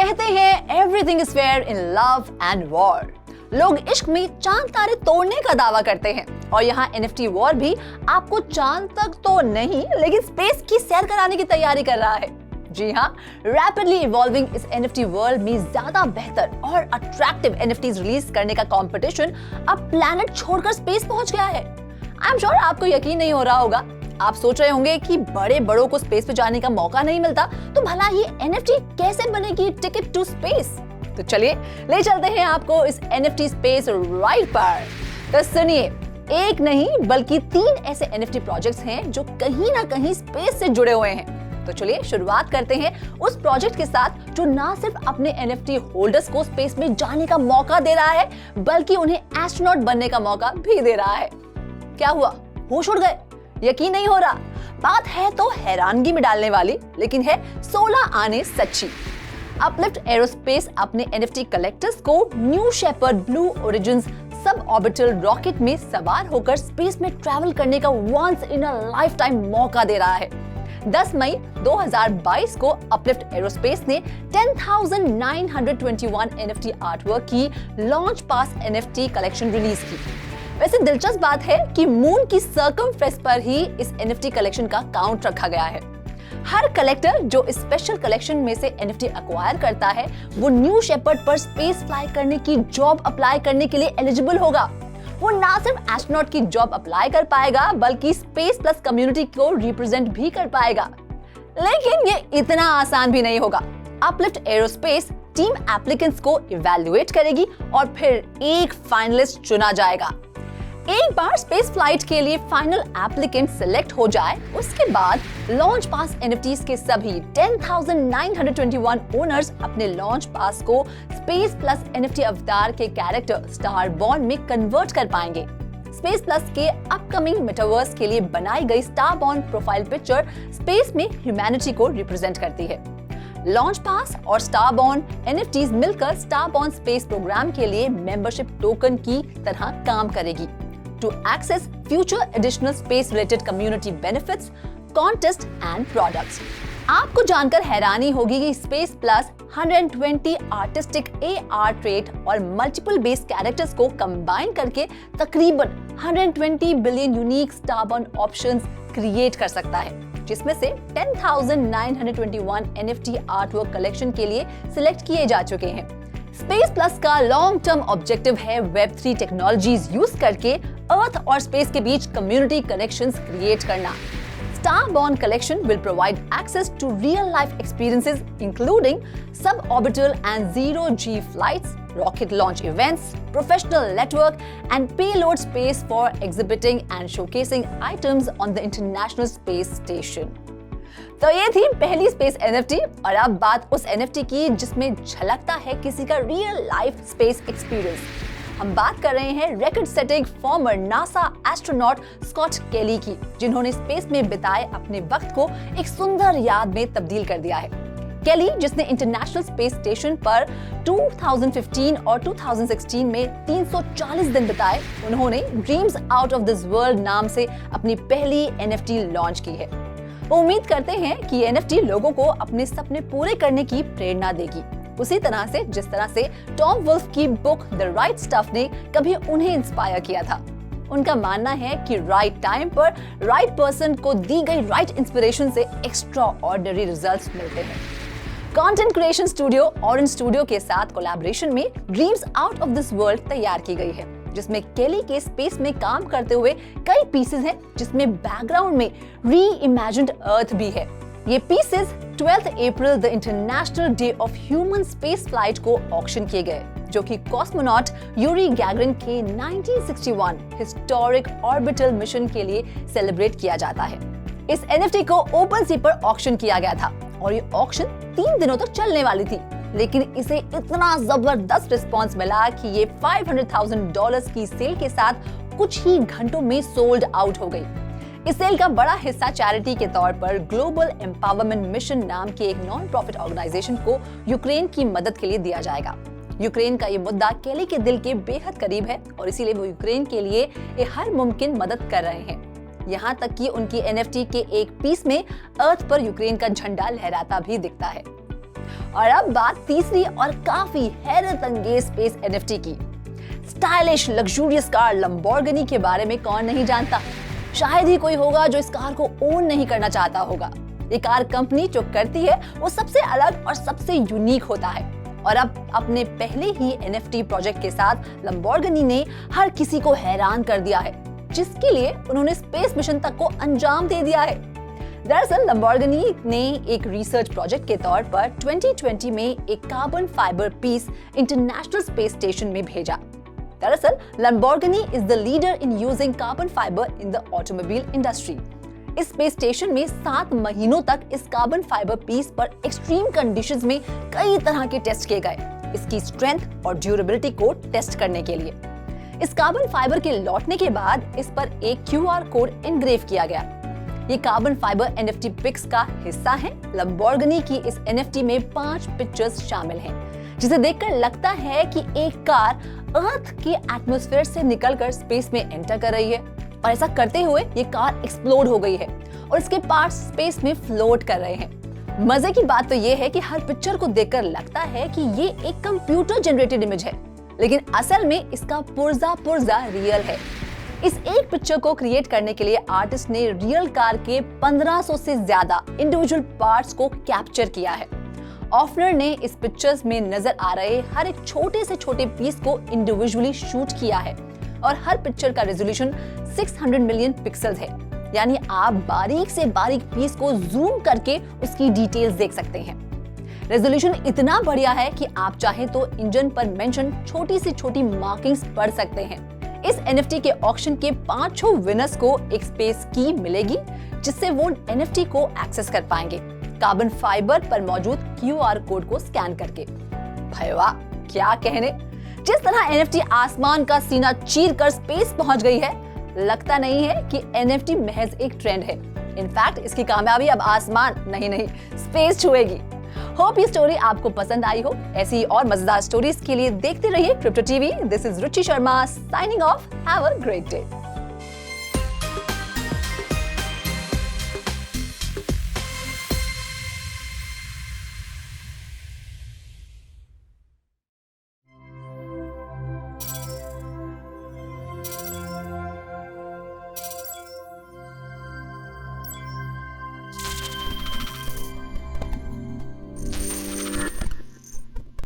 कहते हैं everything is fair in love and war. लोग इश्क में चांद तारे तोड़ने का दावा करते हैं और यहाँ NFT वॉर भी आपको चांद तक तो नहीं लेकिन स्पेस की सैर कराने की तैयारी कर रहा है। जी हाँ, रैपिडली इवॉल्विंग इस NFT वर्ल्ड में ज्यादा बेहतर और अट्रैक्टिव NFTs रिलीज करने का कंपटीशन अब प्लैनेट छोड़कर स्पेस पहुंच गया है। आई एम श्योर आपको यकीन नहीं हो रहा होगा। आप सोच रहे होंगे कि बड़ों को स्पेस पे जाने का मौका नहीं मिलता तो भला ये NFT कैसे बनेगी टिकट टू स्पेस। तो चलिए ले चलते हैं आपको इस NFT स्पेस राइड पर। तो सुनिए, एक नहीं बल्कि 3 ऐसे NFT प्रोजेक्ट्स हैं जो कहीं ना कहीं स्पेस से जुड़े हुए हैं। तो चलिए शुरुआत करते हैं उस प्रोजेक्ट के साथ जो ना सिर्फ अपने NFT होल्डर्स को स्पेस में जाने का मौका दे रहा है बल्कि उन्हें एस्ट्रोनॉट बनने का मौका भी दे रहा है। क्या हुआ, होश उड़ गए? यकीन नहीं हो रहा? बात है तो हैरानगी में डालने वाली, लेकिन है 16 आने सच्ची। अपलिफ्ट एरोस्पेस अपने NFT कलेक्टर्स को New Shepard Blue Origins suborbital rocket में सवार होकर स्पेस में ट्रैवल करने का once in a lifetime मौका दे रहा है। 10 मई 2022 को अपलिफ्ट एरोस्पेस ने 10,921 NFT आर्टवर्क की लॉन्च पास NFT कलेक्शन रिलीज की। वैसे दिलचस्प बात है कि मून की सर्कमफ्रेंस पर ही इस NFT कलेक्शन का काउंट रखा गया है। हर कलेक्टर जो इस स्पेशल कलेक्शन में से NFT अक्वायर करता है वो न्यू शेपर्ड पर स्पेस फ्लाई करने की जॉब अप्लाई करने के लिए एलिजिबल होगा। वो ना सिर्फ एस्ट्रोनॉट की जॉब अप्लाई कर पाएगा बल्कि स्पेस प्लस कम्युनिटी को रिप्रेजेंट भी कर पाएगा। लेकिन ये इतना आसान भी नहीं होगा। अपलिफ्ट एरोस्पेस टीम एप्लीकेंट्स को इवैल्यूएट करेगी और फिर एक फाइनलिस्ट चुना जाएगा। एक बार स्पेस फ्लाइट के लिए फाइनल एप्लीकेंट सिलेक्ट हो जाए उसके बाद लॉन्च पास NFTs के सभी 10,921 ओनर्स अपने लॉन्च पास को स्पेस प्लस NFT अवतार के कैरेक्टर स्टारबॉर्न में कन्वर्ट कर पाएंगे। स्पेस प्लस के अपकमिंग मेटावर्स के लिए बनाई गई स्टारबॉर्न प्रोफाइल पिक्चर स्पेस में ह्यूमैनिटी को रिप्रेजेंट करती है। लॉन्च पास और स्टारबॉर्न NFTs मिलकर स्टारबॉर्न स्पेस प्रोग्राम के लिए मेंबरशिप टोकन की तरह काम करेगी। To access future additional space-related community benefits, contests and products. आपको जानकर हैरानी होगी कि space plus 120 artistic AR trait और मल्टीपल बेस कैरेक्टर्स को कंबाइन करके तकरीबन 120 बिलियन यूनिक स्टारबॉर्न ऑप्शंस क्रिएट कर सकता है, जिसमें से 10,921 NFT आर्टवर्क कलेक्शन के लिए सिलेक्ट किए जा चुके हैं। स्पेस प्लस का लॉन्ग टर्म ऑब्जेक्टिव है Web3 टेक्नोलॉजीज यूज करके अर्थ और स्पेस के बीच कम्युनिटी कनेक्शंस क्रिएट करना। Starborn collection will provide access to real-life experiences including suborbital and zero-G flights, rocket launch events, professional network, and payload space for exhibiting and showcasing items on the International Space Station. तो ये थी पहली space NFT और अब बात उस NFT की जिसमें झलकता है किसी का रियल लाइफ स्पेस एक्सपीरियंस। हम बात कर रहे हैं record setting former NASA astronaut Scott Kelly की, जिन्होंने स्पेस में बिताए अपने वक्त को एक सुंदर याद में तब्दील कर दिया है। केली, जिसने इंटरनेशनल स्पेस स्टेशन पर 2015 और 2016 में 340 दिन बिताए, उन्होंने dreams out of this world नाम से अपनी पहली NFT लॉन्च की है। वो उम्मीद करते हैं कि NFT लोगों को अपने सपने पूरे करने की प्रेरणा देगी, उसी तरह से जिस तरह से टॉम वुल्फ की बुक द राइट स्टफ ने कभी उन्हें इंस्पायर किया था। उनका मानना है कि राइट टाइम पर राइट पर्सन को दी गई राइट इंस्पिरेशन से एक्स्ट्रा ऑर्डिनरी रिजल्ट्स मिलते हैं। Content creation studio orange studio के साथ कोलैबोरेशन में dreams out of this world तैयार की गई है, जिसमें केली के स्पेस में काम करते हुए कई पीसेस हैं, जिसमें बैकग्राउंड में री इमेजिन्ड अर्थ भी है। ये pieces 12 April the international day of human space flight को ऑक्शन किए गए, जो कि कॉस्मोनॉट यूरी गैगरिन के 1961 हिस्टोरिक ऑर्बिटल मिशन के लिए सेलिब्रेट किया जाता है। इस NFT को ओपन सी पर ऑक्शन किया गया था और ये ऑक्शन 3 दिनों तक चलने वाली थी, लेकिन इसे इतना जबरदस्त रिस्पांस मिला कि ये $500,000 की सेल के साथ कुछ ही घंटों में सोल्ड आउट हो गई। इस सेल का बड़ा हिस्सा चैरिटी के तौर पर ग्लोबल एम्पावरमेंट मिशन नाम के एक नॉन प्रॉफिट ऑर्गेनाइजेशन को यूक्रेन की मदद के लिए दिया जाएगा। यूक्रेन का ये मुद्दा केली के दिल के बेहद करीब है और इसीलिए वो यूक्रेन के लिए हर मुमकिन मदद कर रहे हैं। यहाँ तक कि उनकी NFT के एक पीस में अर्थ पर यूक्रेन का झंडा लहराता भी दिखता है। और अब बात तीसरी और काफी हैरत अंगेज स्पेस एनएफटी की। स्टाइलिश लग्जूरियस कार लंबोर्गिनी के बारे में कौन नहीं जानता। शायद ही कोई होगा जो इस कार को ओन नहीं करना चाहता होगा। ये कार कंपनी जो करती है वो सबसे अलग और सबसे यूनिक होता है। और अब अपने पहले ही एनएफटी प्रोजेक्ट के साथ लंबोर्गिनी ने हर किसी को हैरान कर दिया है, जिसके लिए उन्होंने स्पेस मिशन तक को अंजाम दे दिया है। दरअसल लंबोर्गिनी ने एक रिसर्च प्रोजेक्ट के तौर पर 2020 में एक carbon fibre piece international space station में भेजा। दरअसल Lamborghini is the leader in using carbon fibre in the automobile industry. इस स्पेस स्टेशन में 7 महीनों तक इस कार्बन फाइबर पीस पर एक्सट्रीम कंडीशंस में कई तरह के टेस्ट किए गए, इसकी स्ट्रेंथ और ड्यूरेबिलिटी को टेस्ट करने के लिए। इस कार्बन फाइबर के लौटने के बाद इस पर एक QR कोड इनग्रेव किया गया। ये कार्बन फाइबर NFT पिक्स का हिस्सा है। लंबोर्गिनी की इस NFT में 5 पिक्चर्स शामिल हैं, जिसे देखकर लगता है कि एक कार अर्थ के एटमॉस्फेयर से निकलकर स्पेस में एंटर कर रही है और ऐसा करते हुए ये कार एक्सप्लोड हो गई है और इसके पार्ट्स स्पेस में फ्लोट कर रहे हैं। मजे की बात तो ये है कि हर पिक्चर को देखकर लगता है कि ये एक कंप्यूटर जनरेटेड इमेज है, लेकिन असल में इसका पुर्जा रियल है। इस एक पिक्चर को क्रिएट करने के लिए आर्टिस्ट ने रियल कार के 1500 से ज्यादा इंडिविजुअल पार्ट्स को कैप्चर किया है। ऑफनर ने इस पिक्चर्स में नजर आ रहे हर एक छोटे से छोटे पीस को इंडिविजुअली शूट किया है और हर पिक्चर का रेजोल्यूशन 600 मिलियन पिक्सेल्स है, यानी आप बारीक से बारीक पीस को जूम करके उसकी डिटेल्स देख सकते हैं। रेजोल्यूशन इतना बढ़िया है कि आप चाहें तो इंजन पर मेंशन छोटी से छोटी मार्किंग्स पढ़ सकते हैं। इस NFT के ऑक्शन के 5 विनर्स को एक स्पेस की मिलेगी, जिससे वो NFT को एक्सेस कर पाएंगे कार्बन फाइबर पर मौजूद QR कोड को स्कैन करके। भाई वाह, क्या कहने। जिस तरह NFT आसमान का सीना चीर कर स्पेस पहुंच गई है, लगता नहीं है कि NFT महज एक ट्रेंड है। इनफैक्ट इसकी कामयाबी अब आसमान नहीं स्पेस छुएगी। होप ये स्टोरी आपको पसंद आई हो। ऐसी और मजेदार स्टोरीज के लिए देखते रहिए crypto TV. This is Ruchi Sharma signing off. Have a great day.